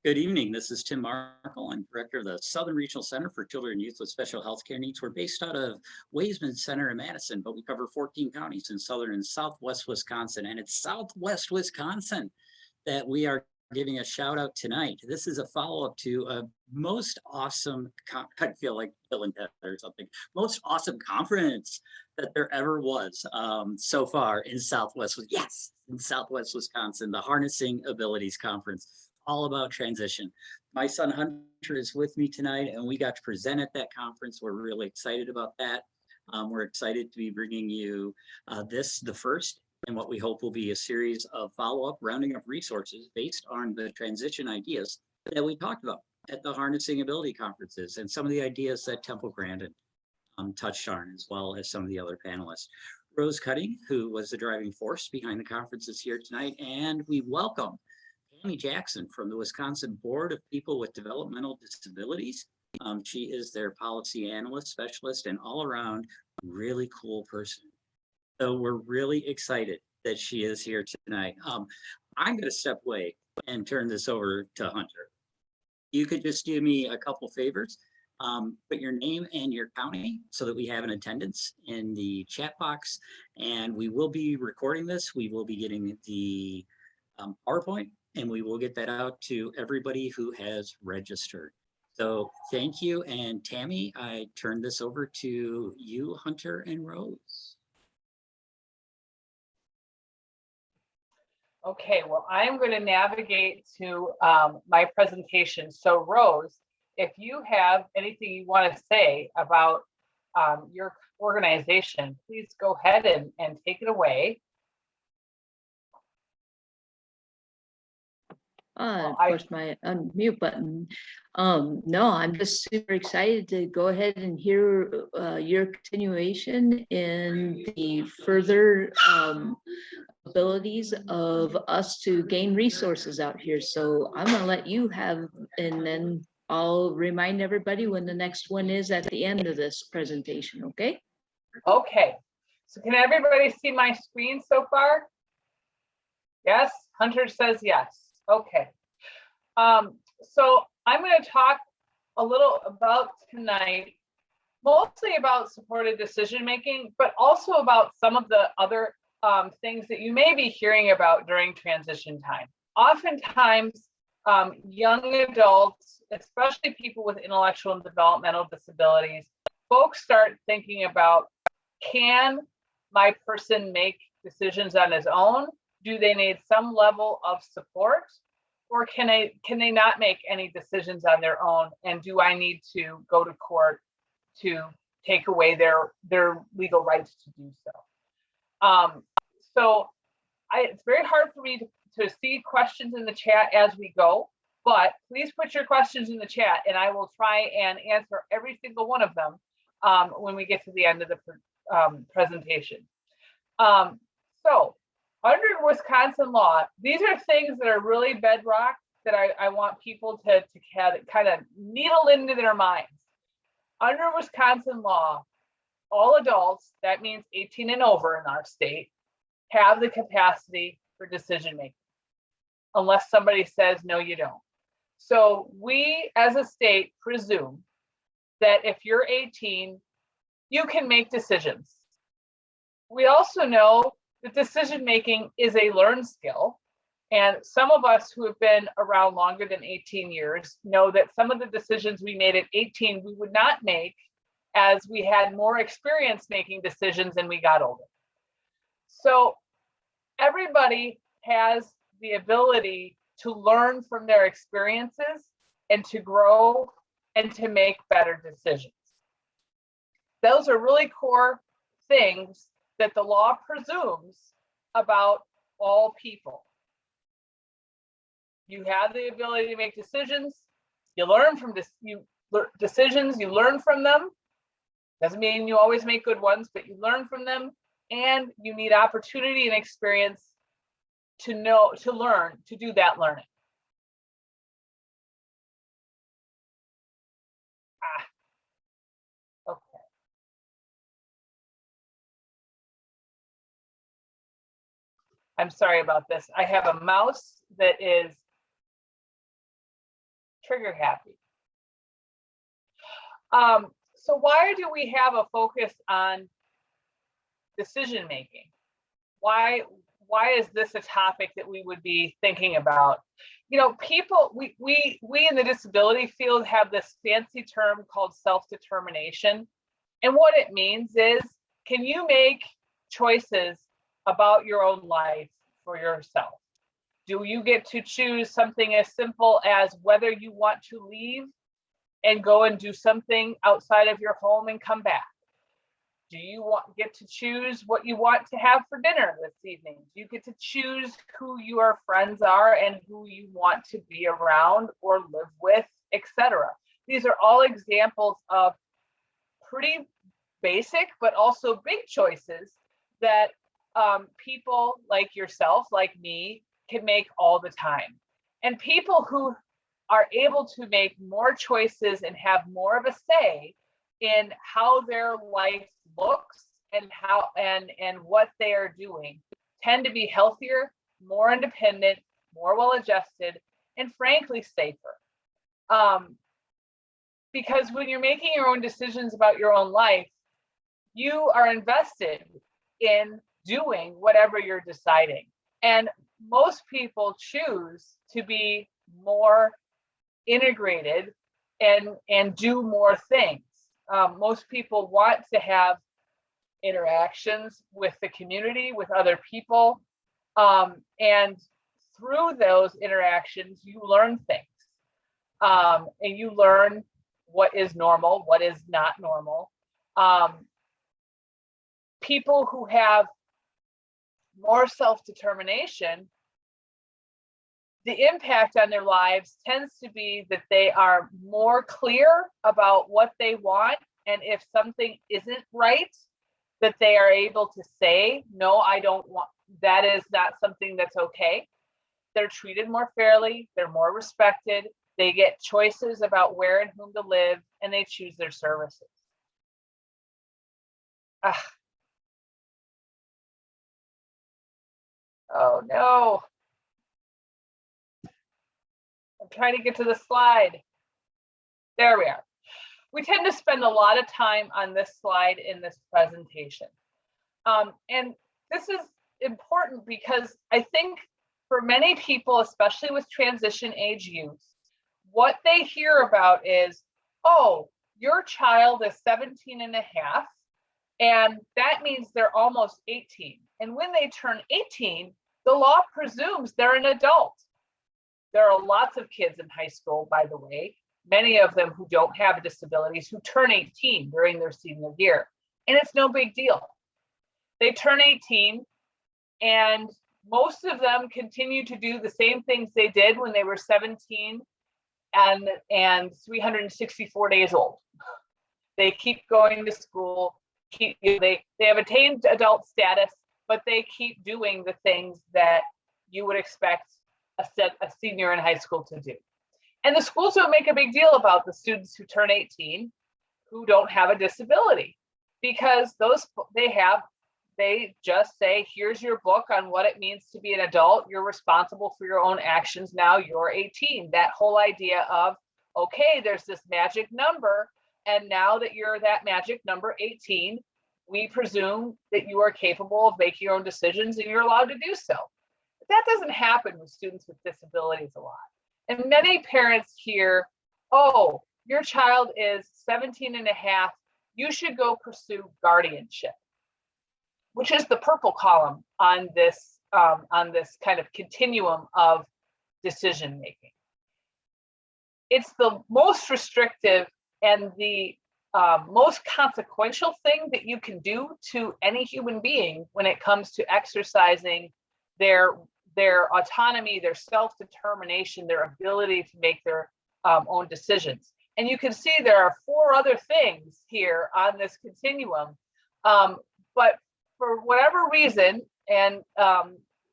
Good evening. This is Tim Markle. I'm director of the Southern Regional Center for Children and Youth with Special Healthcare Needs. We're based out of Waysman Center in Madison, but we cover 14 counties in southern and southwest Wisconsin. And it's southwest Wisconsin that we are giving a shout out tonight. This is a follow-up to a most awesome, I feel like Bill and Ted or something, most awesome conference that there ever was so far in Southwest, in Southwest Wisconsin, the Harnessing Abilities Conference, all about transition. My son Hunter is with me tonight, and we got to present at that conference. We're really excited about that. We're excited to be bringing you the first and what we hope will be a series of follow-up rounding up resources based on the transition ideas that we talked about at the Harnessing Ability conferences and some of the ideas that Temple Grandin touched on, as well as some of the other panelists. Rose Cutting, who was the driving force behind the conferences here tonight, and we welcome Tami Jackson from the Wisconsin Board of People with Developmental Disabilities. She is their policy analyst, specialist, and all around really cool person. So we're really excited that she is here tonight. I'm going to step away and turn this over to Hunter. You could just do me a couple favors. Put your name and your county so that we have an attendance in the chat box. And we will be recording this. We will be getting the PowerPoint, and we will get that out to everybody who has registered. So thank you. And Tami, I turn this over to you, Hunter and Rose. Okay, well, I'm going to navigate to my presentation. So Rose, if you have anything you want to say about your organization, please go ahead and take it away. Push my unmute button. No, I'm just super excited to go ahead and hear your continuation in the further abilities of us to gain resources out here. So I'm going to let you have, and then I'll remind everybody when the next one is at the end of this presentation, okay? Okay, so can everybody see my screen so far? Yes, Hunter says yes. Okay, so I'm going to talk a little about tonight, mostly about supported decision making, but also about some of the other things that you may be hearing about during transition time. Oftentimes, young adults, especially people with intellectual and developmental disabilities, folks start thinking about, can my person make decisions on his own? Do they need some level of support, or can they not make any decisions on their own? And do I need to go to court to take away their legal rights to do so? It's very hard for me to see questions in the chat as we go, but please put your questions in the chat and I will try and answer every single one of them when we get to the end of the presentation. So under Wisconsin law, these are things that are really bedrock that I want people to kind of needle into their minds. Under Wisconsin law, all adults, that means 18 and over in our state, have the capacity for decision making, unless somebody says, no, you don't. So we as a state presume that if you're 18, you can make decisions. We also know that decision making is a learned skill. And some of us who have been around longer than 18 years know that some of the decisions we made at 18, we would not make as we had more experience making decisions and we got older. So everybody has the ability to learn from their experiences and to grow and to make better decisions. Those are really core things that the law presumes about all people. You have the ability to make decisions. You learn from decisions, you learn from them. Doesn't mean you always make good ones, but you learn from them, and you need opportunity and experience to learn, to do that learning. Okay. I'm sorry about this. I have a mouse that is trigger happy. So why do we have a focus on decision making? Why is this a topic that we would be thinking about? You know, people, we in the disability field have this fancy term called self-determination. And what it means is, can you make choices about your own life for yourself? Do you get to choose something as simple as whether you want to leave and go and do something outside of your home and come back? Do you get to choose what you want to have for dinner this evening? Do you get to choose who your friends are and who you want to be around or live with, etc.? These are all examples of pretty basic, but also big choices that people like yourself, like me, can make all the time. And people who are able to make more choices and have more of a say in how their life looks and how and what they are doing tend to be healthier, more independent, more well-adjusted, and frankly safer. Because when you're making your own decisions about your own life, you are invested in doing whatever you're deciding. And most people choose to be more integrated and do more things. Most people want to have interactions with the community, with other people. And through those interactions, you learn things. And you learn what is normal, what is not normal. People who have more self-determination, the impact on their lives tends to be that they are more clear about what they want. And if something isn't right, that they are able to say, no, I don't want, that is not something that's okay. They're treated more fairly, they're more respected, they get choices about where and whom to live, and they choose their services. Oh no. I'm trying to get to the slide. There we are. We tend to spend a lot of time on this slide in this presentation. And this is important because I think for many people, especially with transition age youth, what they hear about is, oh, your child is 17 and a half, and that means they're almost 18. And when they turn 18, the law presumes they're an adult. There are lots of kids in high school, by the way, many of them who don't have disabilities, who turn 18 during their senior year. And it's no big deal. They turn 18 and most of them continue to do the same things they did when they were 17 and 364 days old. They keep going to school, they have attained adult status, but they keep doing the things that you would expect a senior in high school to do. And the schools don't make a big deal about the students who turn 18 who don't have a disability, because they just say, here's your book on what it means to be an adult. You're responsible for your own actions. Now you're 18. That whole idea of, okay, there's this magic number. And now that you're that magic number 18, we presume that you are capable of making your own decisions and you're allowed to do so. But that doesn't happen with students with disabilities a lot. And many parents hear, oh, your child is 17 and a half, you should go pursue guardianship, which is the purple column on this kind of continuum of decision making. It's the most restrictive and the most consequential thing that you can do to any human being when it comes to exercising their autonomy, their self-determination, their ability to make their own decisions. And you can see there are 4 other things here on this continuum. But for whatever reason, and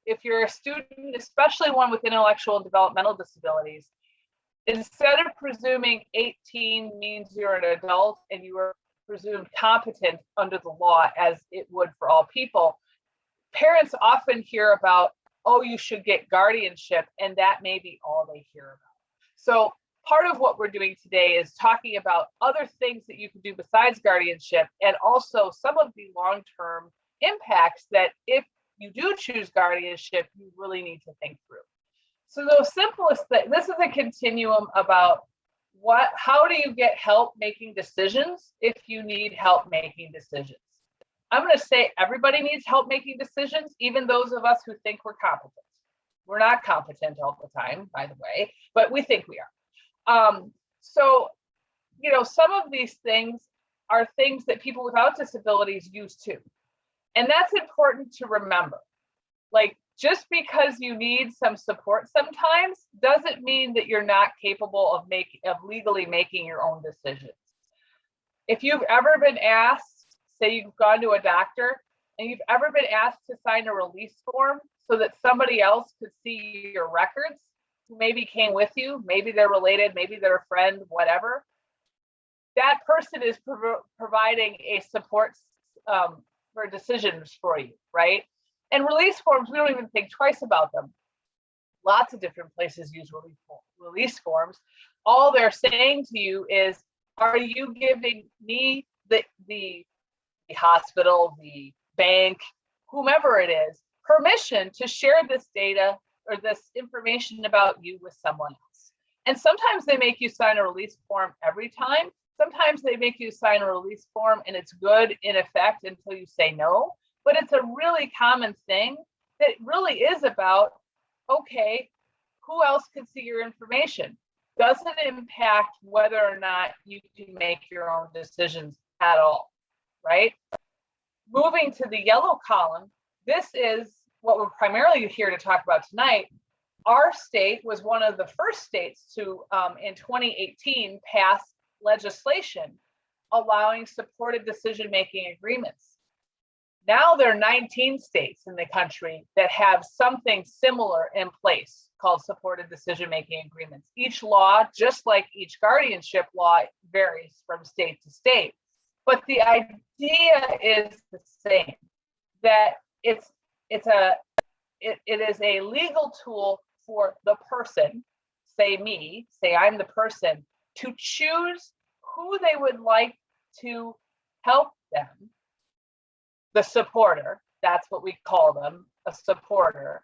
if you're a student, especially one with intellectual and developmental disabilities, instead of presuming 18 means you're an adult and you are presumed competent under the law as it would for all people, parents often hear about, oh, you should get guardianship, and that may be all they hear about. So part of what we're doing today is talking about other things that you can do besides guardianship, and also some of the long-term impacts that if you do choose guardianship, you really need to think through. So the simplest thing, this is a continuum about how do you get help making decisions if you need help making decisions. I'm going to say everybody needs help making decisions, even those of us who think we're competent. We're not competent all the time, by the way, but we think we are. So, you know, some of these things are things that people without disabilities use too. And that's important to remember. Like, just because you need some support sometimes doesn't mean that you're not capable of legally making your own decisions. If you've ever been asked, say you've gone to a doctor and you've ever been asked to sign a release form so that somebody else could see your records, who maybe came with you, maybe they're related, maybe they're a friend, whatever, that person is providing a support for decisions for you, right? And release forms, we don't even think twice about them. Lots of different places use release forms. All they're saying to you is, are you giving me, the hospital, the bank, whomever it is, permission to share this data or this information about you with someone else? And sometimes they make you sign a release form every time. Sometimes they make you sign a release form and it's good in effect until you say no. But it's a really common thing that really is about, okay, who else can see your information? Does it impact whether or not you can make your own decisions at all, right? Moving to the yellow column, this is what we're primarily here to talk about tonight. Our state was one of the first states to, in 2018, pass legislation allowing supported decision-making agreements. Now there are 19 states in the country that have something similar in place called supported decision-making agreements. Each law, just like each guardianship law, varies from state to state. But the idea is the same, that it is a legal tool for the person, say me, say I'm the person, to choose who they would like to help them. The supporter, that's what we call them, a supporter,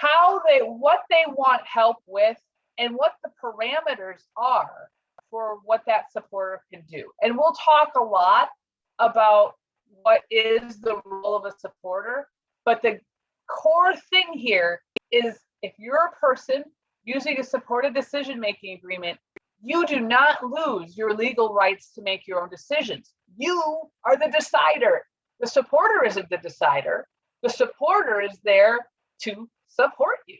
what they want help with, and what the parameters are for what that supporter can do. And we'll talk a lot about what is the role of a supporter, but the core thing here is, if you're a person using a supported decision-making agreement, you do not lose your legal rights to make your own decisions. You are the decider. The supporter isn't the decider. The supporter is there to support you.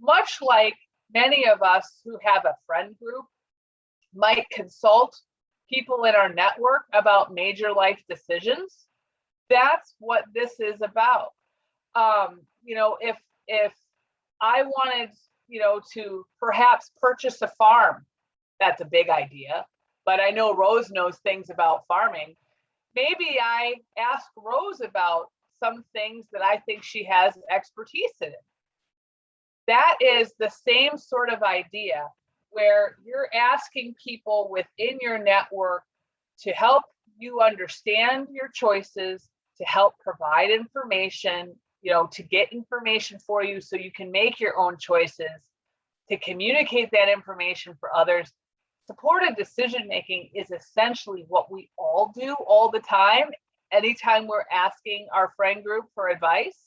Much like many of us who have a friend group might consult people in our network about major life decisions, that's what this is about. You know, if I wanted, you know, to perhaps purchase a farm, that's a big idea, but I know Rose knows things about farming. Maybe I ask Rose about some things that I think she has expertise in. That is the same sort of idea, where you're asking people within your network to help you understand your choices, to help provide information, you know, to get information for you so you can make your own choices, to communicate that information for others. Supported decision-making is essentially what we all do all the time, anytime we're asking our friend group for advice.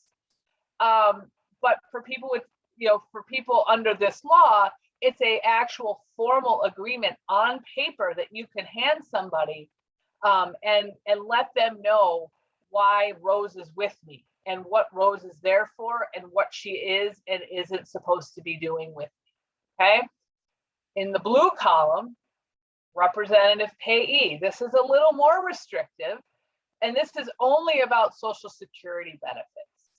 But for people with, you know, for people under this law, it's a actual formal agreement on paper that you can hand somebody and let them know why Rose is with me and what Rose is there for and what she is and isn't supposed to be doing with me, okay? In the blue column, representative payee. This is a little more restrictive, and this is only about Social Security benefits.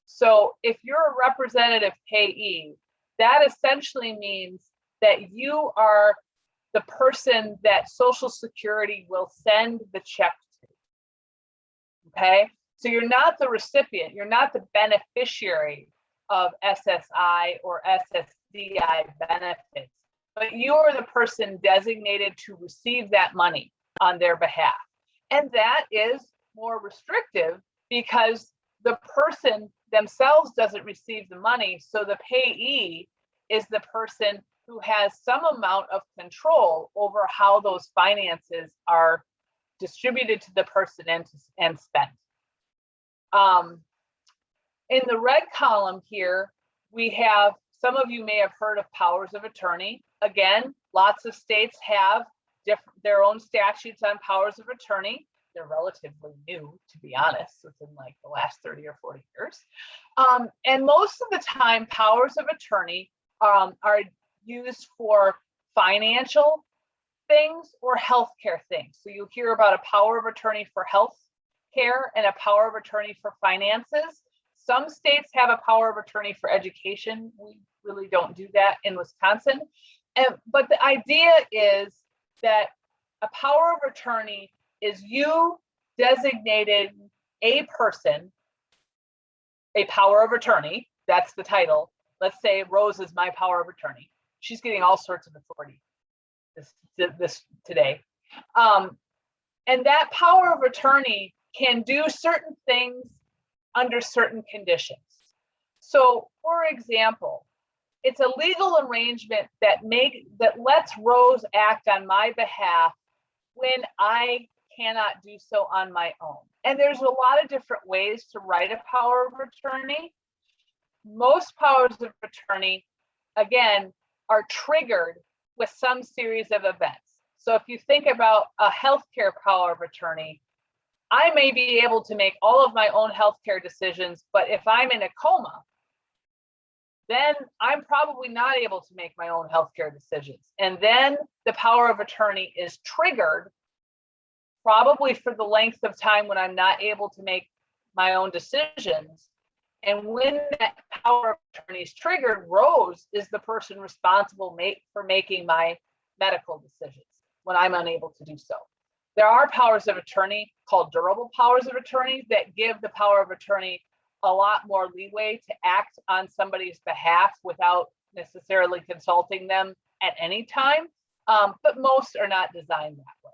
So if you're a representative payee, that essentially means that you are the person that Social Security will send the check to, okay? So you're not the recipient, you're not the beneficiary of SSI or SSDI benefits. but you are the person designated to receive that money on their behalf. And that is more restrictive because the person themselves doesn't receive the money. So the payee is the person who has some amount of control over how those finances are distributed to the person and spent. In the red column here, we have, some of you may have heard of powers of attorney. Again, lots of states have their own statutes on powers of attorney. They're relatively new, to be honest, within like the last 30 or 40 years. And most of the time, powers of attorney are used for financial things or healthcare things. So you hear about a power of attorney for health care and a power of attorney for finances. Some states have a power of attorney for education. We really don't do that in Wisconsin. But the idea is that a power of attorney is you designated a person, a power of attorney, that's the title. Let's say Rose is my power of attorney. She's getting all sorts of authority this today. And that power of attorney can do certain things under certain conditions. So for example, it's a legal arrangement that lets Rose act on my behalf when I cannot do so on my own. And there's a lot of different ways to write a power of attorney. Most powers of attorney, again, are triggered with some series of events. So if you think about a healthcare power of attorney, I may be able to make all of my own healthcare decisions, but if I'm in a coma, then I'm probably not able to make my own healthcare decisions. And then the power of attorney is triggered probably for the length of time when I'm not able to make my own decisions. And when that power of attorney is triggered, Rose is the person responsible for making my medical decisions when I'm unable to do so. There are powers of attorney called durable powers of attorney that give the power of attorney a lot more leeway to act on somebody's behalf without necessarily consulting them at any time. But most are not designed that way.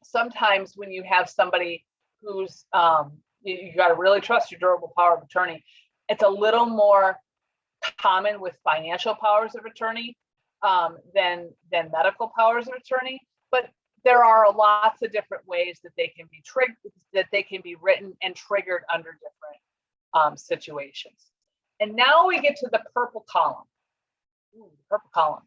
Sometimes when you have somebody who's, you got to really trust your durable power of attorney, it's a little more common with financial powers of attorney than medical powers of attorney. But there are lots of different ways that they can be triggered, that they can be written and triggered under different situations. And now we get to the purple column. Purple column.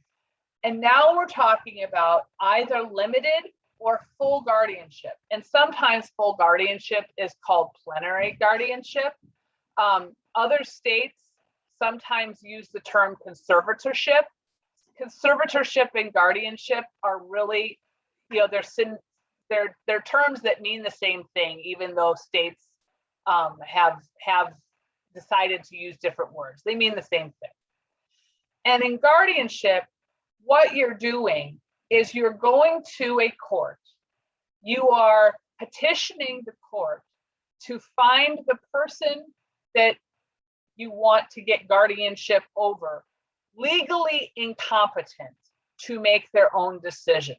And now we're talking about either limited or full guardianship. And sometimes full guardianship is called plenary guardianship. Other states sometimes use the term conservatorship. Conservatorship and guardianship are really, they're terms that mean the same thing, even though states have decided to use different words. They mean the same thing. And in guardianship, what you're doing is you're going to a court. You are petitioning the court to find the person that you want to get guardianship over legally incompetent to make their own decisions.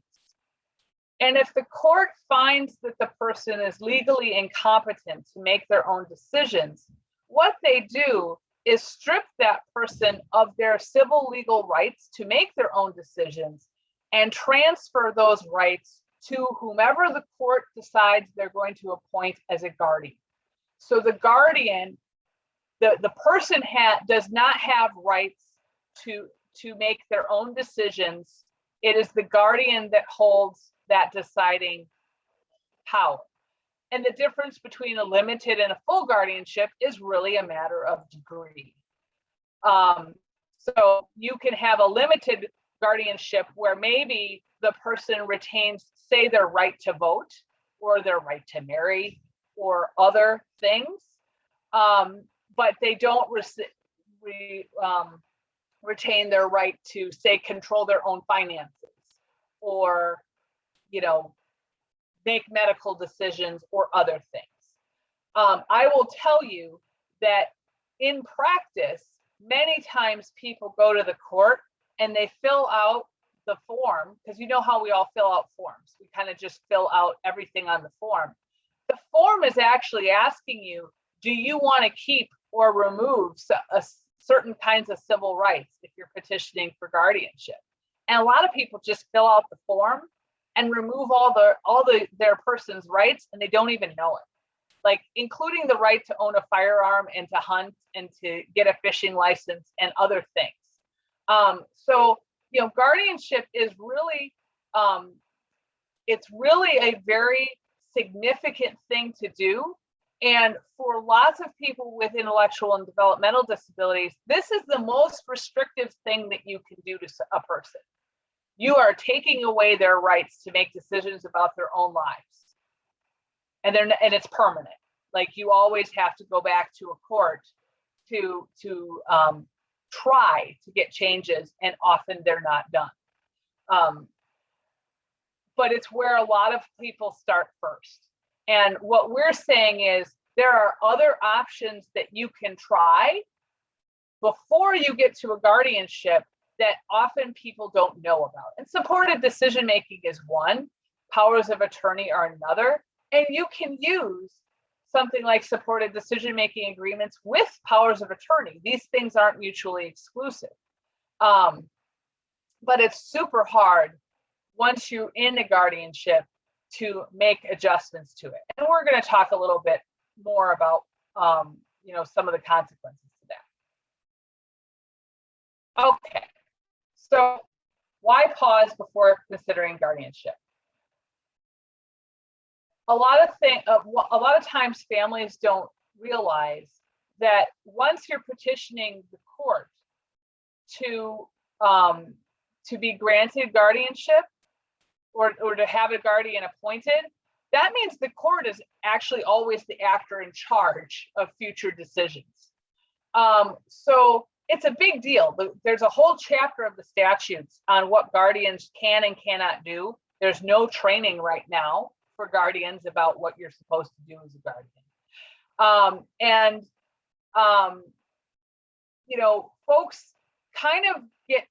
And if the court finds that the person is legally incompetent to make their own decisions, what they do is strip that person of their civil legal rights to make their own decisions and transfer those rights to whomever the court decides they're going to appoint as a guardian. So the guardian, the person does not have rights to make their own decisions. It is the guardian that holds that deciding power. And the difference between a limited and a full guardianship is really a matter of degree. So you can have a limited guardianship where maybe the person retains, say, their right to vote or their right to marry or other things, but they don't retain their right to, say, control their own finances or, make medical decisions or other things. I will tell you that in practice, many times people go to the court and they fill out the form, because you know how we all fill out forms. We kind of just fill out everything on the form. The form is actually asking you, do you want to keep or remove certain kinds of civil rights if you're petitioning for guardianship? And a lot of people just fill out the form and remove all their person's rights, and they don't even know it. Like including the right to own a firearm and to hunt and to get a fishing license and other things. So, you know, guardianship is really, it's really a very significant thing to do. And for lots of people with intellectual and developmental disabilities, this is the most restrictive thing that you can do to a person. You are taking away their rights to make decisions about their own lives. And it's permanent. Like you always have to go back to a court to try to get changes, and often they're not done. But it's where a lot of people start first. And what we're saying is there are other options that you can try before you get to a guardianship that often people don't know about. And supported decision-making is one, powers of attorney are another, and you can use something like supported decision-making agreements with powers of attorney. These things aren't mutually exclusive. But it's super hard once you're in a guardianship to make adjustments to it. And we're going to talk a little bit more about you know, some of the consequences to that. Okay, so why pause before considering guardianship? A lot of times families don't realize that once you're petitioning the court to be granted guardianship or to have a guardian appointed, that means the court is actually always the actor in charge of future decisions. So it's a big deal. There's a whole chapter of the statutes on what guardians can and cannot do. There's no training right now for guardians about what you're supposed to do as a guardian. You know, folks kind of get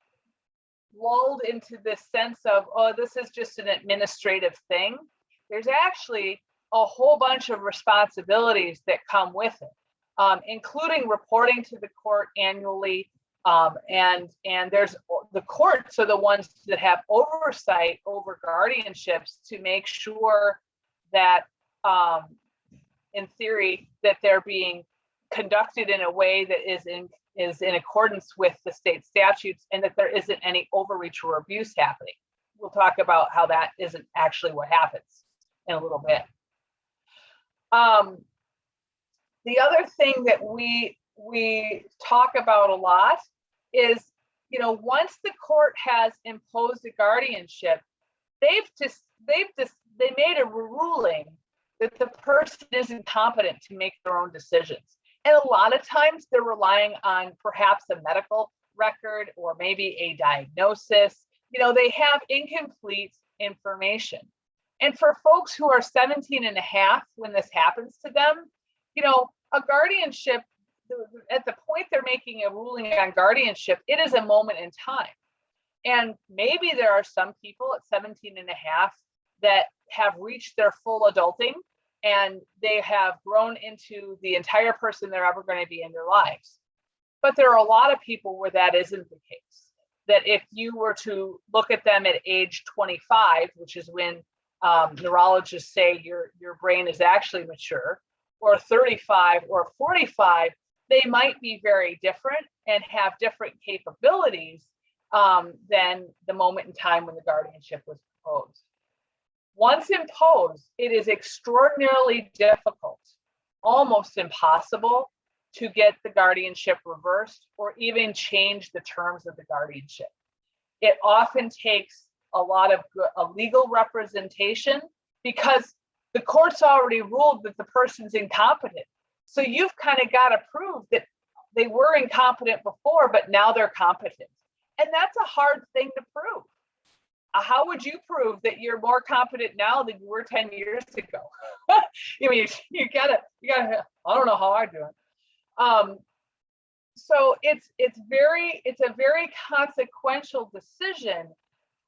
lulled into this sense of, oh, this is just an administrative thing. There's actually a whole bunch of responsibilities that come with it, including reporting to the court annually. And there's the courts are the ones that have oversight over guardianships to make sure that, in theory, that they're being conducted in a way that is in accordance with the state statutes, and that there isn't any overreach or abuse happening. We'll talk about how that isn't actually what happens in a little bit. The other thing that we talk about a lot is, you know, once the court has imposed a guardianship, they made a ruling that the person isn't competent to make their own decisions. And a lot of times they're relying on perhaps a medical record or maybe a diagnosis. You know, they have incomplete information. And for folks who are 17 and a half, when this happens to them, you know, a guardianship, at the point they're making a ruling on guardianship, it is a moment in time. And maybe there are some people at 17 and a half that have reached their full adulting and they have grown into the entire person they're ever going to be in their lives. But there are a lot of people where that isn't the case. That if you were to look at them at age 25, which is when neurologists say your brain is actually mature, or 35 or 45, they might be very different and have different capabilities than the moment in time when the guardianship was proposed. Once imposed, it is extraordinarily difficult, almost impossible, to get the guardianship reversed or even change the terms of the guardianship. It often takes a lot of legal representation because the court's already ruled that the person's incompetent. So you've kind of got to prove that they were incompetent before, but now they're competent. And that's a hard thing to prove. How would you prove that you're more competent now than you were 10 years ago? I mean, you gotta, I don't know how I do it. So it's a very consequential decision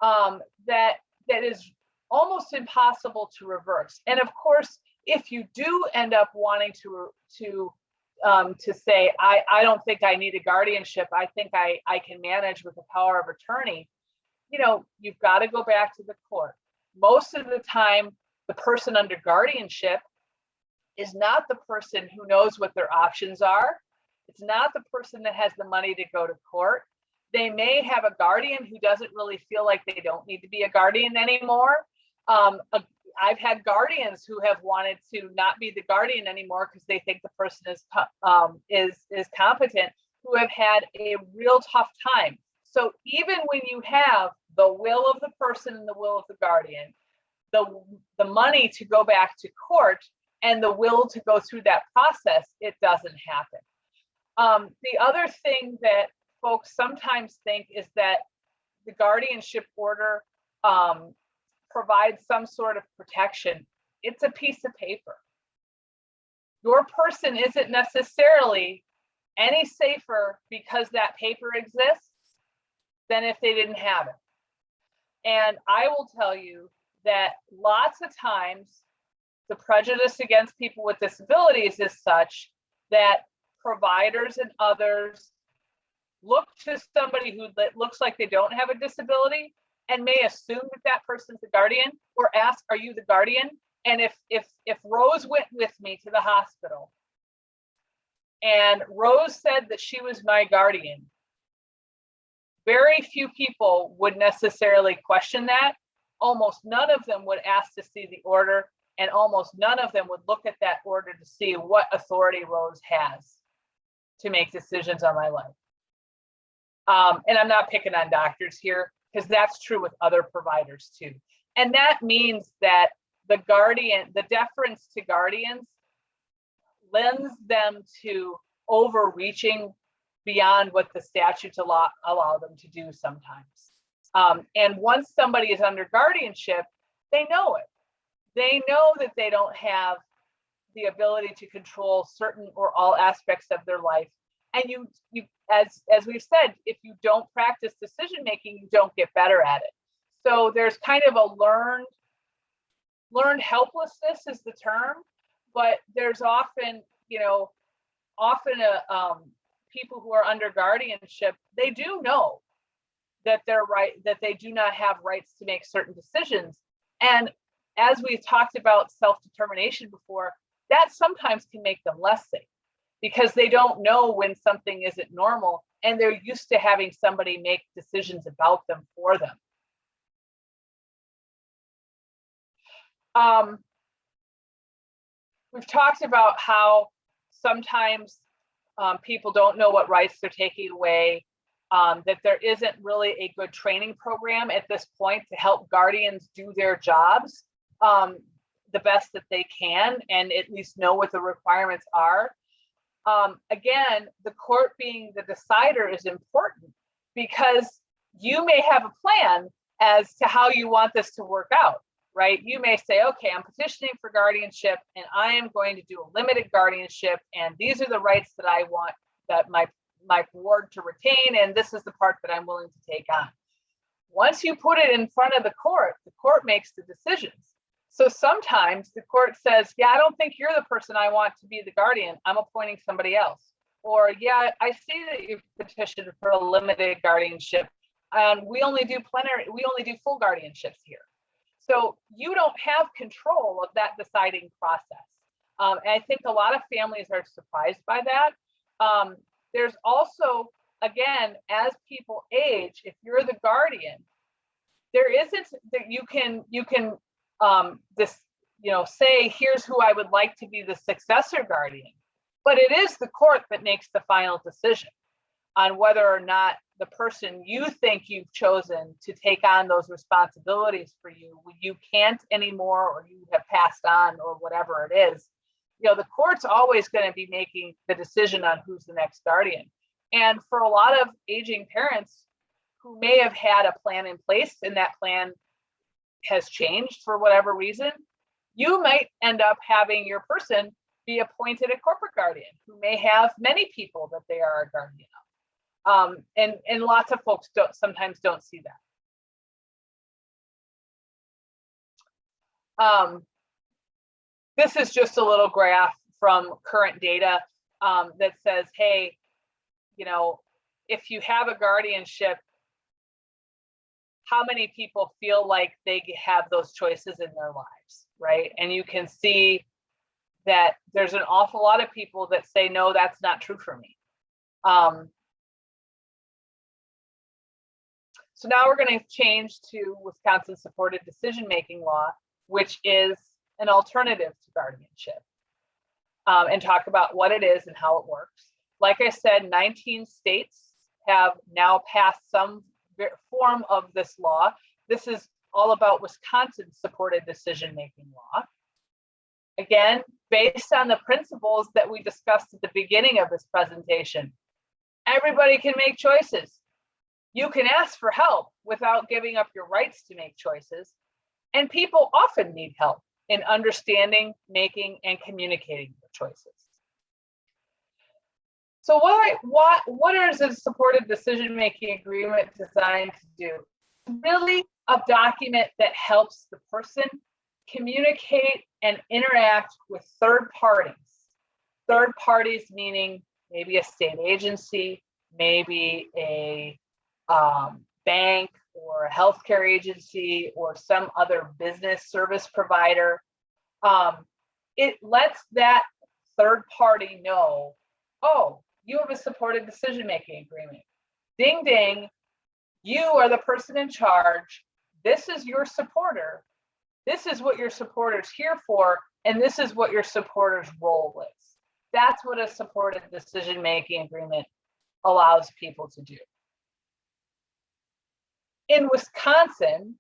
that is almost impossible to reverse. And of course, if you do end up wanting to say, I don't think I need a guardianship, I think I can manage with the power of attorney, you know, you've got to go back to the court. Most of the time, the person under guardianship is not the person who knows what their options are. It's not the person that has the money to go to court. They may have a guardian who doesn't really feel like they don't need to be a guardian anymore. I've had guardians who have wanted to not be the guardian anymore because they think the person is competent, who have had a real tough time. So even when you have the will of the person and the will of the guardian, the money to go back to court and the will to go through that process, it doesn't happen. The other thing that folks sometimes think is that the guardianship order provides some sort of protection. It's a piece of paper. Your person isn't necessarily any safer because that paper exists than if they didn't have it. And I will tell you that lots of times the prejudice against people with disabilities is such that providers and others look to somebody who looks like they don't have a disability and may assume that that person's the guardian, or ask, are you the guardian? And if Rose went with me to the hospital and Rose said that she was my guardian, very few people would necessarily question that. Almost none of them would ask to see the order, and almost none of them would look at that order to see what authority Rose has to make decisions on my life. And I'm not picking on doctors here, because that's true with other providers too. And that means that the deference to guardians lends them to overreaching beyond what the statutes allow them to do sometimes. And once somebody is under guardianship, they know it. They know that they don't have the ability to control certain or all aspects of their life. And you as we've said, if you don't practice decision making, you don't get better at it. So there's kind of a learned helplessness is the term, but there's often, people who are under guardianship, they do know that they're right, that they do not have rights to make certain decisions. And as we've talked about self-determination before, that sometimes can make them less safe, because they don't know when something isn't normal and they're used to having somebody make decisions about them for them. We've talked about how sometimes people don't know what rights they're taking away, that there isn't really a good training program at this point to help guardians do their jobs the best that they can and at least know what the requirements are. Again, the court being the decider is important, because you may have a plan as to how you want this to work out, right? You may say, okay, I'm petitioning for guardianship and I am going to do a limited guardianship, and these are the rights that I want that my ward to retain, and this is the part that I'm willing to take on. Once you put it in front of the court makes the decisions. So sometimes the court says, yeah, I don't think you're the person I want to be the guardian. I'm appointing somebody else. Or, yeah, I see that you've petitioned for a limited guardianship, and we only do full guardianships here. So you don't have control of that deciding process. And I think a lot of families are surprised by that. There's also, again, as people age, if you're the guardian, there isn't that you can say, here's who I would like to be the successor guardian, but it is the court that makes the final decision on whether or not the person you think you've chosen to take on those responsibilities for you can't anymore, or you have passed on, or whatever it is. The court's always going to be making the decision on who's the next guardian. And for a lot of aging parents who may have had a plan in place and that plan has changed for whatever reason, you might end up having your person be appointed a corporate guardian who may have many people that they are a guardian of. And lots of folks sometimes don't see that. This is just a little graph from current data that says, hey, you know, if you have a guardianship, how many people feel like they have those choices in their lives, right? And you can see that there's an awful lot of people that say, no, that's not true for me. So now we're going to change to Wisconsin supported decision-making law, which is an alternative to guardianship, and talk about what it is and how it works. Like I said, 19 states have now passed some form of this law. This is all about Wisconsin supported decision-making law. Again, based on the principles that we discussed at the beginning of this presentation, everybody can make choices. You can ask for help without giving up your rights to make choices. And people often need help in understanding, making, and communicating their choices. So what is a supported decision-making agreement designed to do? Really a document that helps the person communicate and interact with third parties. Third parties meaning maybe a state agency, maybe a bank or a healthcare agency or some other business service provider. It lets that third party know, oh, you have a supported decision-making agreement. Ding, ding, you are the person in charge. This is your supporter. This is what your supporter's here for, and this is what your supporter's role is. That's what a supported decision-making agreement allows people to do. In Wisconsin,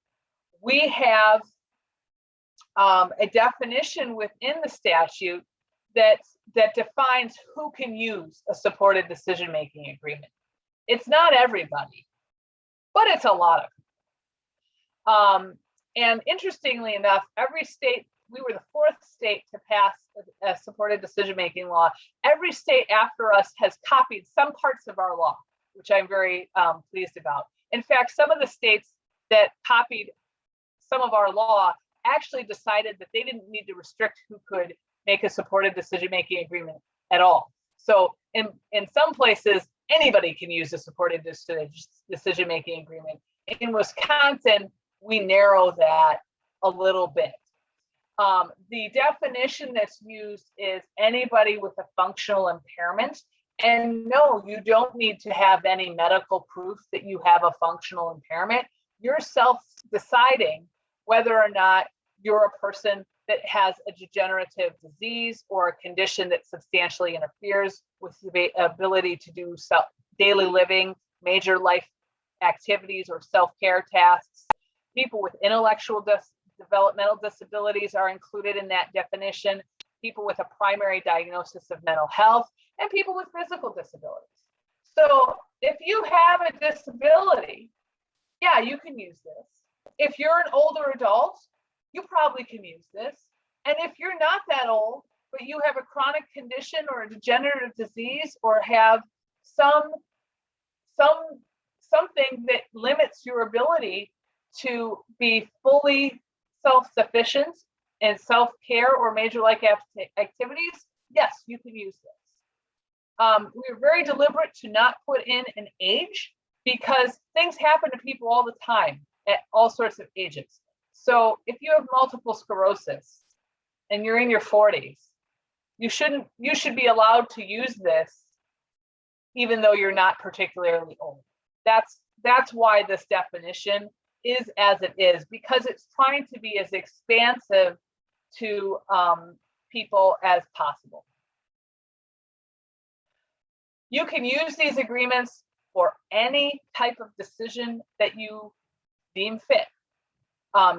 we have a definition within the statute that defines who can use a supported decision-making agreement. It's not everybody, but it's a lot of them. And interestingly enough, every state, we were the fourth state to pass a supported decision-making law. Every state after us has copied some parts of our law, which I'm very pleased about. In fact, some of the states that copied some of our law actually decided that they didn't need to restrict who could make a supported decision-making agreement at all. So in some places, anybody can use a supported decision-making agreement. In Wisconsin, we narrow that a little bit. The definition that's used is anybody with a functional impairment. And no, you don't need to have any medical proof that you have a functional impairment. You're self-deciding whether or not you're a person that has a degenerative disease or a condition that substantially interferes with the ability to do daily living, major life activities, or self-care tasks. People with intellectual developmental disabilities are included in that definition. People with a primary diagnosis of mental health, and people with physical disabilities. So if you have a disability, yeah, you can use this. If you're an older adult, you probably can use this. And if you're not that old, but you have a chronic condition or a degenerative disease, or have something that limits your ability to be fully self-sufficient in self-care or major life activities, yes, you can use this. We were very deliberate to not put in an age, because things happen to people all the time at all sorts of ages. So if you have multiple sclerosis and you're in your 40s, you should be allowed to use this even though you're not particularly old. That's why this definition is as it is, because it's trying to be as expansive to people as possible. You can use these agreements for any type of decision that you deem fit.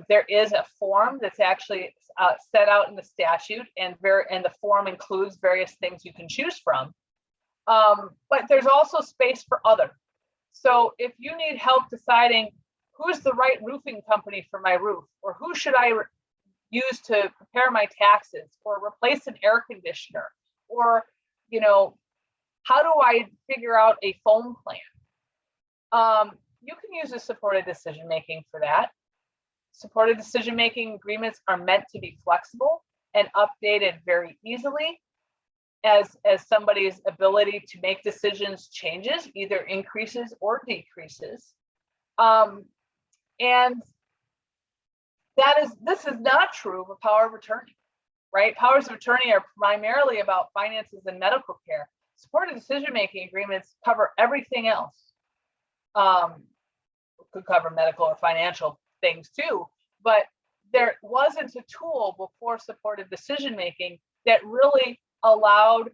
There is a form that's actually set out in the statute, and the form includes various things you can choose from. But there's also space for other. So if you need help deciding who's the right roofing company for my roof, or who should I use to prepare my taxes, or replace an air conditioner, or, you know, how do I figure out a phone plan? You can use a supported decision-making for that. Supported decision-making agreements are meant to be flexible and updated very easily as somebody's ability to make decisions changes, either increases or decreases. And this is not true of a power of attorney, right? Powers of attorney are primarily about finances and medical care. Supported decision-making agreements cover everything else. Could cover medical or financial things too, but there wasn't a tool before supported decision-making that really allowed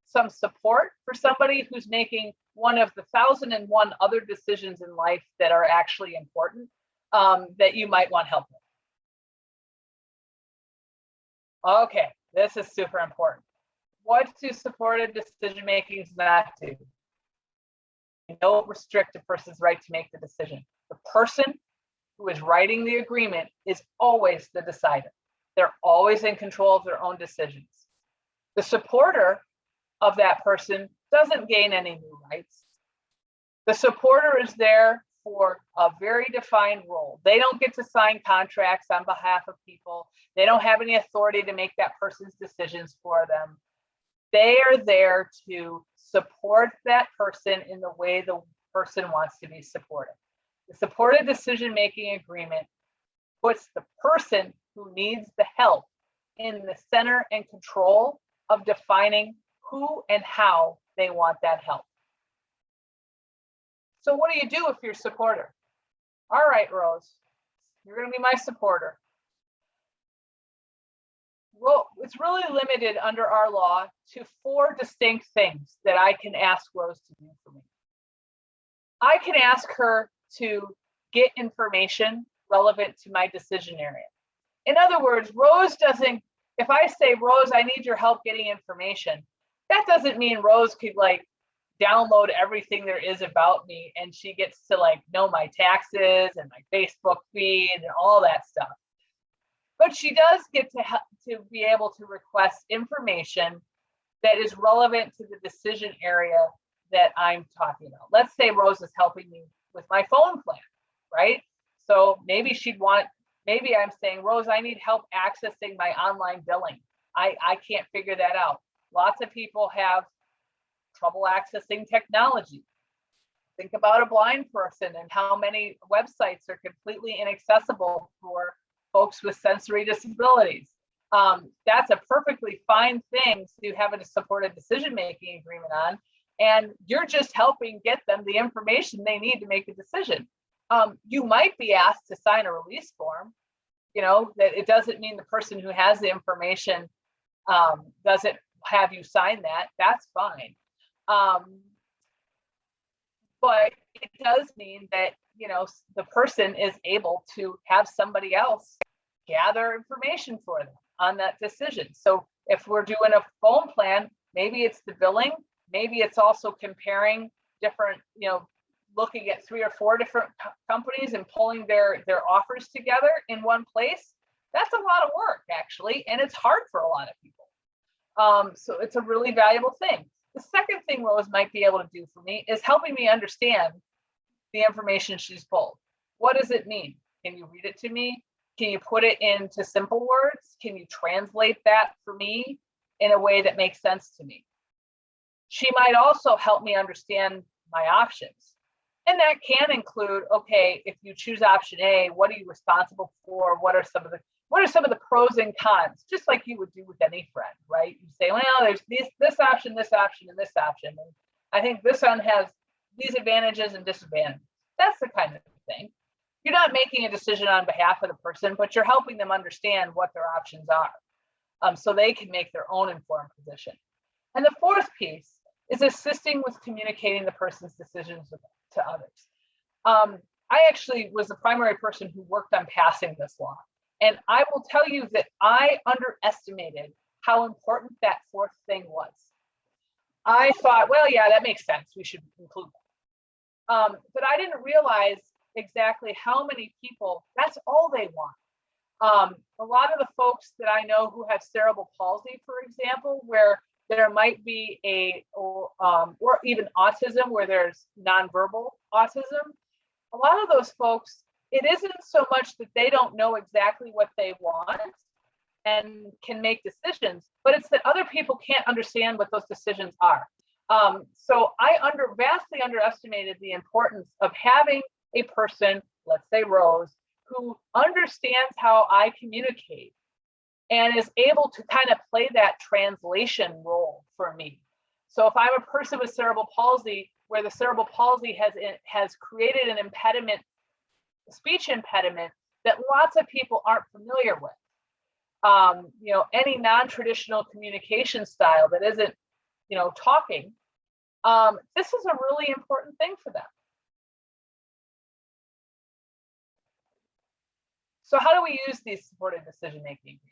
some support for somebody who's making one of the 1,001 other decisions in life that are actually important, that you might want help with. Okay, this is super important. What do supported decision-makings not do? You don't restrict a person's right to make the decision. The person who is writing the agreement is always the decider. They're always in control of their own decisions. The supporter of that person doesn't gain any new rights. The supporter is there for a very defined role. They don't get to sign contracts on behalf of people. They don't have any authority to make that person's decisions for them. They are there to support that person in the way the person wants to be supported. The supported decision-making agreement puts the person who needs the help in the center and control of defining who and how they want that help. So what do you do if you're a supporter? All right, Rose, you're going to be my supporter. Well, it's really limited under our law to 4 distinct things that I can ask Rose to do for me. I can ask her to get information relevant to my decision area. In other words, Rose doesn't, if I say, Rose, I need your help getting information, that doesn't mean Rose could like download everything there is about me and she gets to like know my taxes and my Facebook feed and all that stuff. But she does get to be able to request information that is relevant to the decision area that I'm talking about. Let's say Rose is helping me with my phone plan, right? So maybe maybe I'm saying, Rose, I need help accessing my online billing. I can't figure that out. Lots of people have trouble accessing technology. Think about a blind person and how many websites are completely inaccessible for folks with sensory disabilities. That's a perfectly fine thing to have a supported decision-making agreement on, and you're just helping get them the information they need to make a decision. You might be asked to sign a release form, you know, that it doesn't mean the person who has the information doesn't have you sign that. That's fine. But it does mean that, you know, the person is able to have somebody else gather information for them on that decision. So if we're doing a phone plan, maybe it's the billing, maybe it's also comparing different, you know, looking at 3 or 4 different companies and pulling their offers together in one place. That's a lot of work, actually, and it's hard for a lot of people. So it's a really valuable thing. The second thing Rose might be able to do for me is helping me understand the information she's pulled. What does it mean? Can you read it to me? Can you put it into simple words? Can you translate that for me in a way that makes sense to me? She might also help me understand my options. And that can include, okay, if you choose option A, what are you responsible for? What are some of the pros and cons? Just like you would do with any friend, right? You say, well, there's this option, this option, and this option. And I think this one has these advantages and disadvantages. That's the kind of thing. You're not making a decision on behalf of the person, but you're helping them understand what their options are, so they can make their own informed position. And the fourth piece is assisting with communicating the person's decisions to others. I actually was the primary person who worked on passing this law. And I will tell you that I underestimated how important that fourth thing was. I thought, well, yeah, that makes sense. We should include that. But I didn't realize exactly how many people, that's all they want. A lot of the folks that I know who have cerebral palsy, for example, where there might be or even autism, where there's nonverbal autism, a lot of those folks, it isn't so much that they don't know exactly what they want and can make decisions, but it's that other people can't understand what those decisions are. So I vastly underestimated the importance of having a person, let's say Rose, who understands how I communicate and is able to kind of play that translation role for me. So if I'm a person with cerebral palsy, where the cerebral palsy has created an impediment, speech impediment, that lots of people aren't familiar with. Any non-traditional communication style that isn't, talking, this is a really important thing for them. So how do we use these supported decision-making agreements?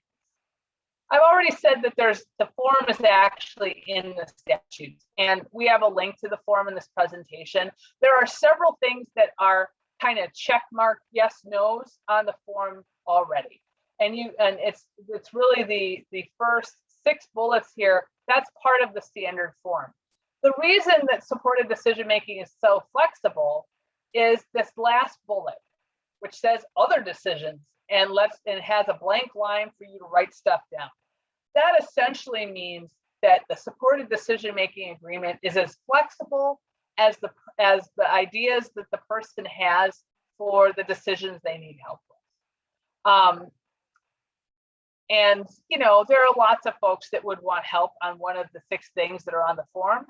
I've already said that the form is actually in the statutes, and we have a link to the form in this presentation. There are several things that are kind of check mark yes, no's on the form already. And it's really the first 6 bullets here. That's part of the standard form. The reason that supported decision-making is so flexible is this last bullet, which says other decisions and has a blank line for you to write stuff down. That essentially means that the supported decision-making agreement is as flexible as the ideas that the person has for the decisions they need help with. And there are lots of folks that would want help on one of the 6 things that are on the form,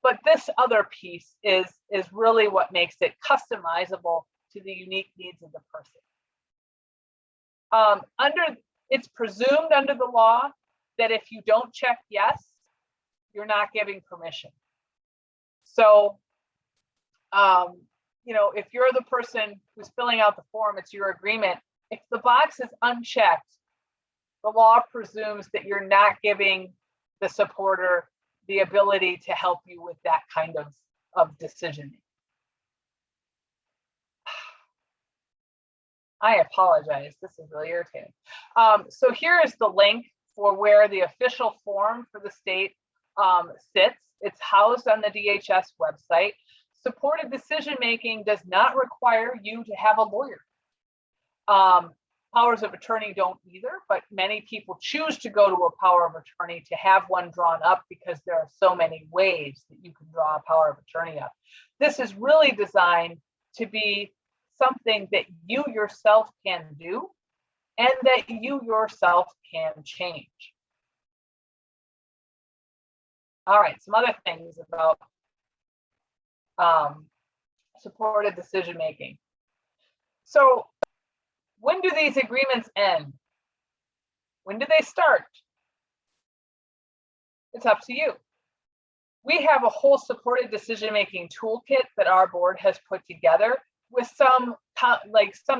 but this other piece is really what makes it customizable to the unique needs of the person. It's presumed under the law that if you don't check yes, you're not giving permission. So, if you're the person who's filling out the form, it's your agreement. If the box is unchecked, the law presumes that you're not giving the supporter the ability to help you with that kind of decision. I apologize. This is really irritating. So here is the link for where the official form for the state sits. It's housed on the DHS website. Supported decision-making does not require you to have a lawyer. Powers of attorney don't either, but many people choose to go to a power of attorney to have one drawn up because there are so many ways that you can draw a power of attorney up. This is really designed to be something that you yourself can do and that you yourself can change. All right, some other things about supported decision-making. So when do these agreements end? When do they start? It's up to you. We have a whole supported decision-making toolkit that our board has put together with some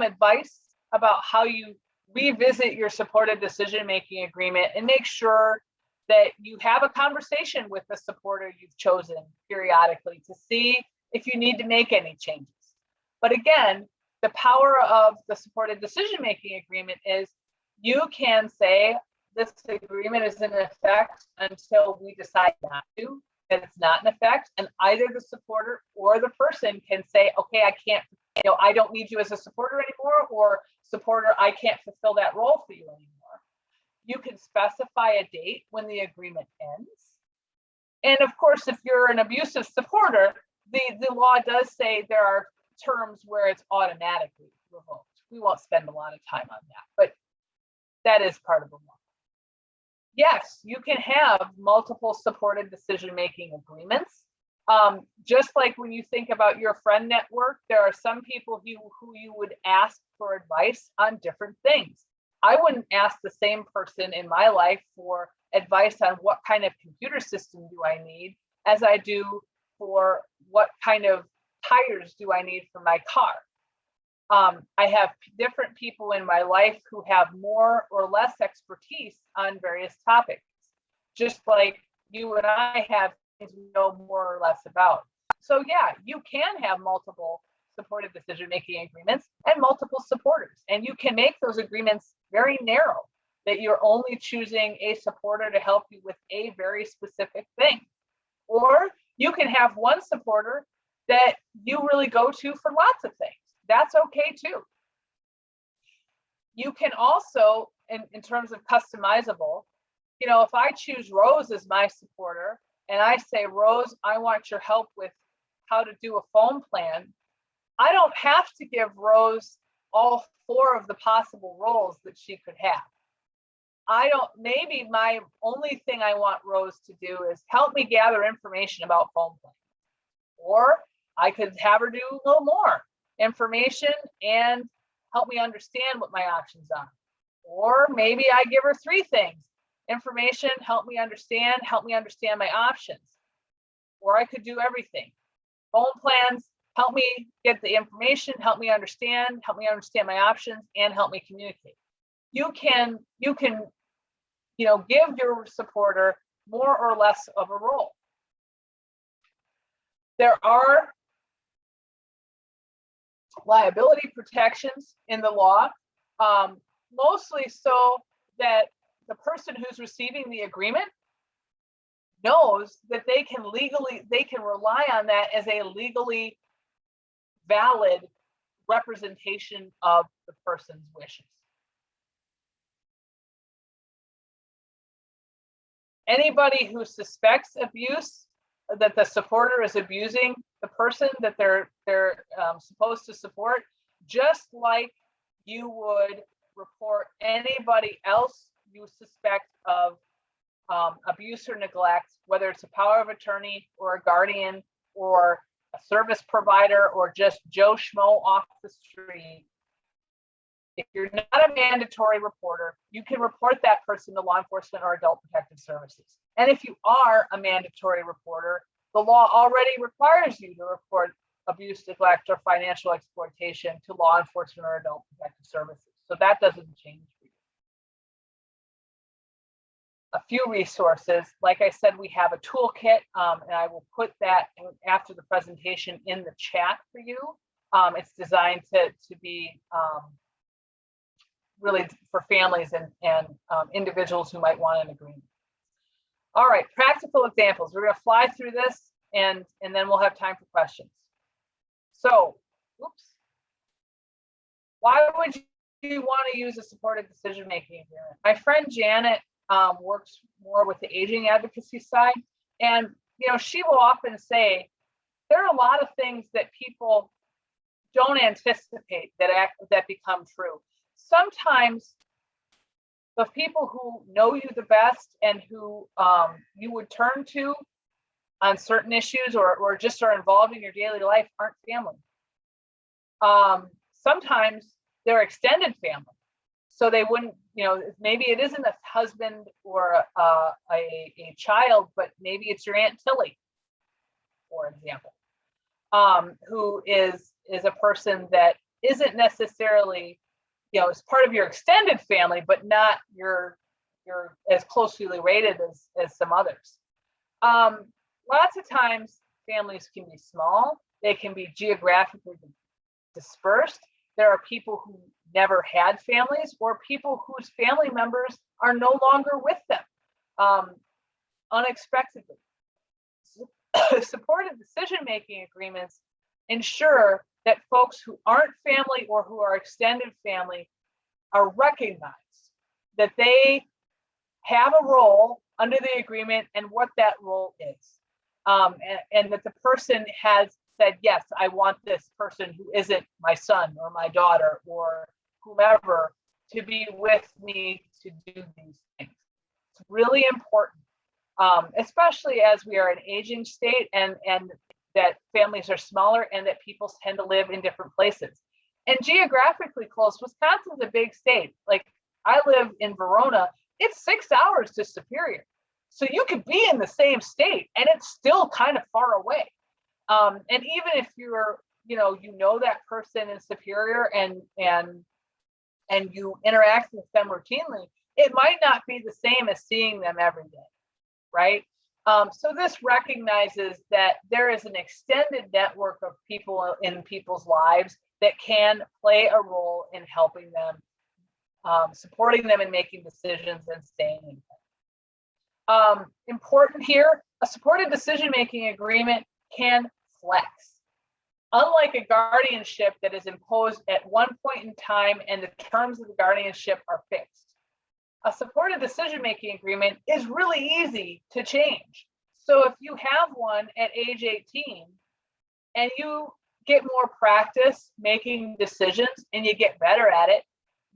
advice about how you revisit your supported decision-making agreement and make sure that you have a conversation with the supporter you've chosen periodically to see if you need to make any changes. But again, the power of the supported decision-making agreement is you can say this agreement is in effect until we decide not to, that it's not in effect, and either the supporter or the person can say, okay, I can't, I don't need you as a supporter anymore, or supporter, I can't fulfill that role for you anymore. You can specify a date when the agreement ends. And of course, if you're an abusive supporter, the law does say there are terms where it's automatically revoked. We won't spend a lot of time on that, but that is part of the law. Yes, you can have multiple supported decision-making agreements. Just like when you think about your friend network, there are some people who you would ask for advice on different things. I wouldn't ask the same person in my life for advice on what kind of computer system do I need as I do for what kind of tires do I need for my car. I have different people in my life who have more or less expertise on various topics, just like you and I have things we know more or less about. So yeah, you can have multiple supported decision-making agreements and multiple supporters. And you can make those agreements very narrow, that you're only choosing a supporter to help you with a very specific thing. Or you can have one supporter that you really go to for lots of things. That's okay too. You can also, in terms of customizable, if I choose Rose as my supporter and I say, Rose, I want your help with how to do a phone plan, I don't have to give Rose all 4 of the possible roles that she could have. Maybe my only thing I want Rose to do is help me gather information about phone plans. Or I could have her do a little more information and help me understand what my options are. Or maybe I give her 3 things: information, help me understand my options. Or I could do everything. Phone plans, help me get the information, help me understand my options, and help me communicate. You can give your supporter more or less of a role. There are liability protections in the law, mostly so that the person who's receiving the agreement knows that they can rely on that as a legally valid representation of the person's wishes. Anybody who suspects abuse, that the supporter is abusing the person that they're supposed to support, just like you would report anybody else you suspect of abuse or neglect, whether it's a power of attorney or a guardian or a service provider or just Joe Schmo off the street. If you're not a mandatory reporter, you can report that person to law enforcement or adult protective services. And if you are a mandatory reporter, the law already requires you to report abuse, neglect, or financial exploitation to law enforcement or adult protective services. So that doesn't change for you. A few resources. Like I said, we have a toolkit, and I will put that after the presentation in the chat for you. It's designed to be really for families and individuals who might want an agreement. All right, practical examples. We're going to fly through this and then we'll have time for questions. So, why would you want to use a supported decision-making agreement? My friend Janet works more with the aging advocacy side, and she will often say there are a lot of things that people don't anticipate that become true. Sometimes the people who know you the best and who you would turn to on certain issues or just are involved in your daily life aren't family. Sometimes they're extended family. So they wouldn't, maybe it isn't a husband or a child, but maybe it's your Aunt Tilly, for example, who is a person that isn't necessarily, is part of your extended family, but not you're as closely related as some others. Lots of times families can be small. They can be geographically dispersed. There are people who never had families or people whose family members are no longer with them unexpectedly. Supported decision-making agreements ensure that folks who aren't family or who are extended family are recognized, that they have a role under the agreement and what that role is. And that the person has said, yes, I want this person who isn't my son or my daughter or whomever to be with me to do these things. It's really important, especially as we are an aging state and that families are smaller and that people tend to live in different places. And geographically close, Wisconsin's a big state. Like I live in Verona, it's 6 hours to Superior. So you could be in the same state and it's still kind of far away. And even if you're, that person in Superior and you interact with them routinely, it might not be the same as seeing them every day, right? So this recognizes that there is an extended network of people in people's lives that can play a role in helping them, supporting them in making decisions and staying in touch. Important here, a supported decision-making agreement can flex. Unlike a guardianship that is imposed at one point in time and the terms of the guardianship are fixed, a supported decision-making agreement is really easy to change. So if you have one at age 18 and you get more practice making decisions and you get better at it,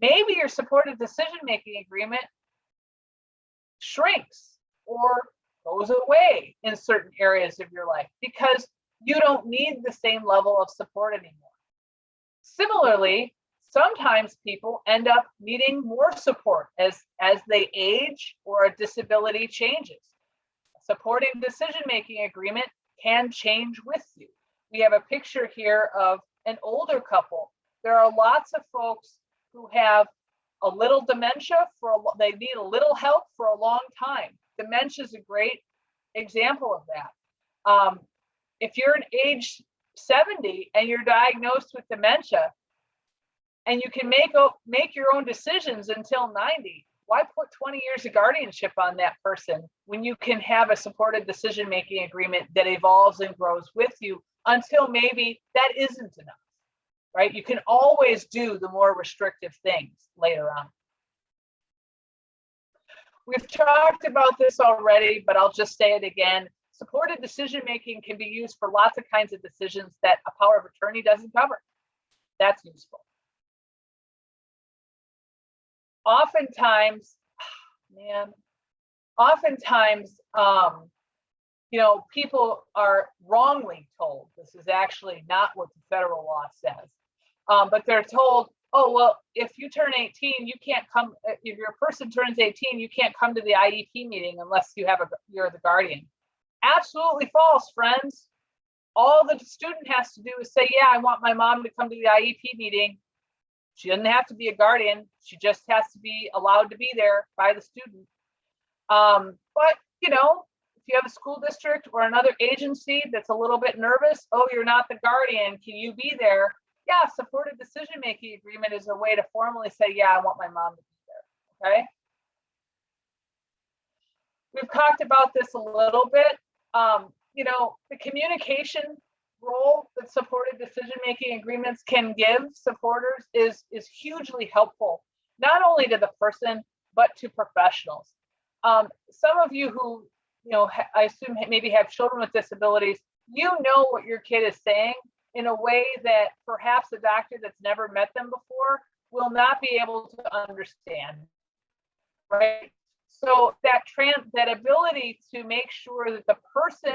maybe your supported decision-making agreement shrinks or goes away in certain areas of your life because you don't need the same level of support anymore. Similarly, sometimes people end up needing more support as they age or a disability changes. A supporting decision-making agreement can change with you. We have a picture here of an older couple. There are lots of folks who have a little dementia they need a little help for a long time. Dementia is a great example of that. If you're an age 70 and you're diagnosed with dementia and you can make your own decisions until 90, why put 20 years of guardianship on that person when you can have a supported decision-making agreement that evolves and grows with you until maybe that isn't enough, right? You can always do the more restrictive things later on. We've talked about this already, but I'll just say it again. Supported decision-making can be used for lots of kinds of decisions that a power of attorney doesn't cover. That's useful. Oftentimes, people are wrongly told, this is actually not what the federal law says, but they're told, oh, well, if you turn 18, you can't come, if your person turns 18, you can't come to the IEP meeting unless you're the guardian. Absolutely false, friends. All the student has to do is say, yeah, I want my mom to come to the IEP meeting. She doesn't have to be a guardian. She just has to be allowed to be there by the student. But, if you have a school district or another agency that's a little bit nervous, oh, you're not the guardian, can you be there? Yeah, supported decision-making agreement is a way to formally say, yeah, I want my mom to be there, okay? We've talked about this a little bit. The communication role that supported decision-making agreements can give supporters is hugely helpful, not only to the person, but to professionals. Some of you who, I assume maybe have children with disabilities, what your kid is saying in a way that perhaps a doctor that's never met them before will not be able to understand, right? So that ability to make sure that the person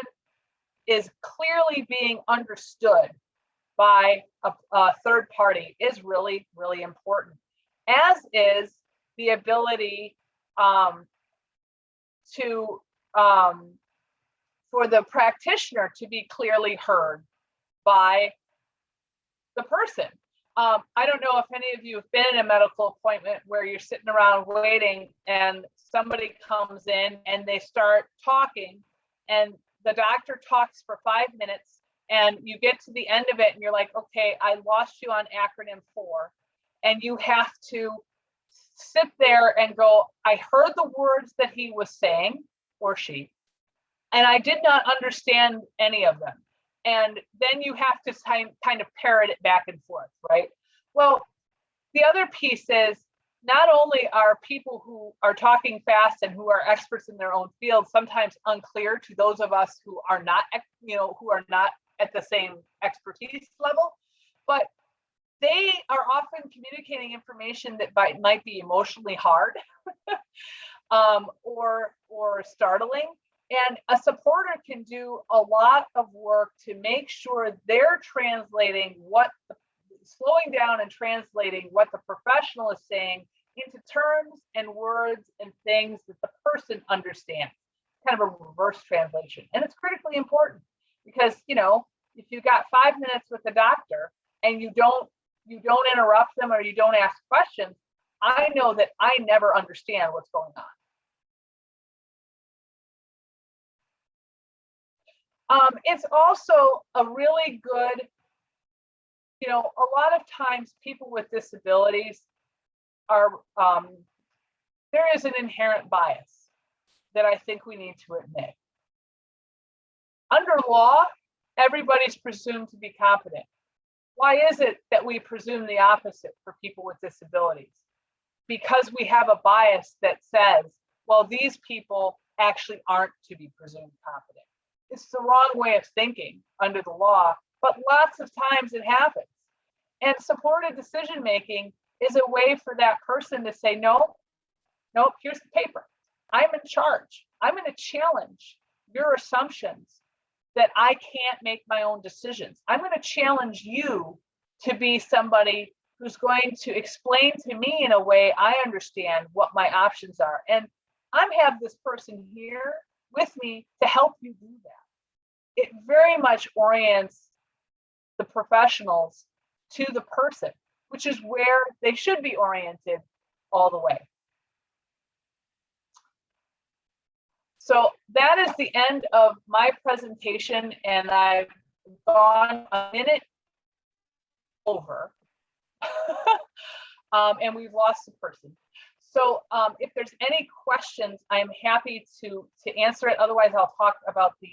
is clearly being understood by a third party is really, really important, as is the ability for the practitioner to be clearly heard by the person. I don't know if any of you have been in a medical appointment where you're sitting around waiting and somebody comes in and they start talking and the doctor talks for 5 minutes and you get to the end of it and you're like, okay, I lost you on acronym 4. And you have to sit there and go, I heard the words that he was saying, or she, and I did not understand any of them. And then you have to kind of parrot it back and forth, right? Well, the other piece is not only are people who are talking fast and who are experts in their own field sometimes unclear to those of us who are not, who are not at the same expertise level, but they are often communicating information that might be emotionally hard or startling. And a supporter can do a lot of work to make sure they're slowing down and translating what the professional is saying into terms and words and things that the person understands. Kind of a reverse translation. And it's critically important because, if you got 5 minutes with the doctor and you don't interrupt them or you don't ask questions, I know that I never understand what's going on. It's also a really good, you know, a lot of times people with disabilities are, there is an inherent bias that I think we need to admit. Under law, everybody's presumed to be competent. Why is it that we presume the opposite for people with disabilities? Because we have a bias that says, well, these people actually aren't to be presumed competent. It's the wrong way of thinking under the law, but lots of times it happens. And supported decision-making is a way for that person to say, no, nope, here's the paper. I'm in charge. I'm going to challenge your assumptions that I can't make my own decisions. I'm going to challenge you to be somebody who's going to explain to me in a way I understand what my options are. And I have this person here with me to help you do that. It very much orients the professionals to the person, which is where they should be oriented all the way. So that is the end of my presentation, and I've gone a minute over, and we've lost the person. So if there's any questions, I'm happy to answer it. Otherwise, I'll talk about the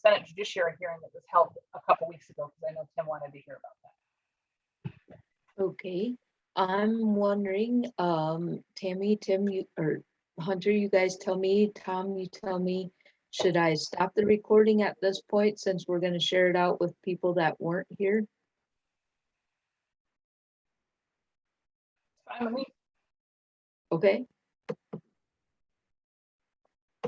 Senate Judiciary hearing that was held a couple weeks ago, because I know Tim wanted to hear about that. Okay, I'm wondering, Tami, Tim, you, or Hunter, you guys tell me, Tom, you tell me, should I stop the recording at this point since we're going to share it out with people that weren't here? Fine with me. Okay.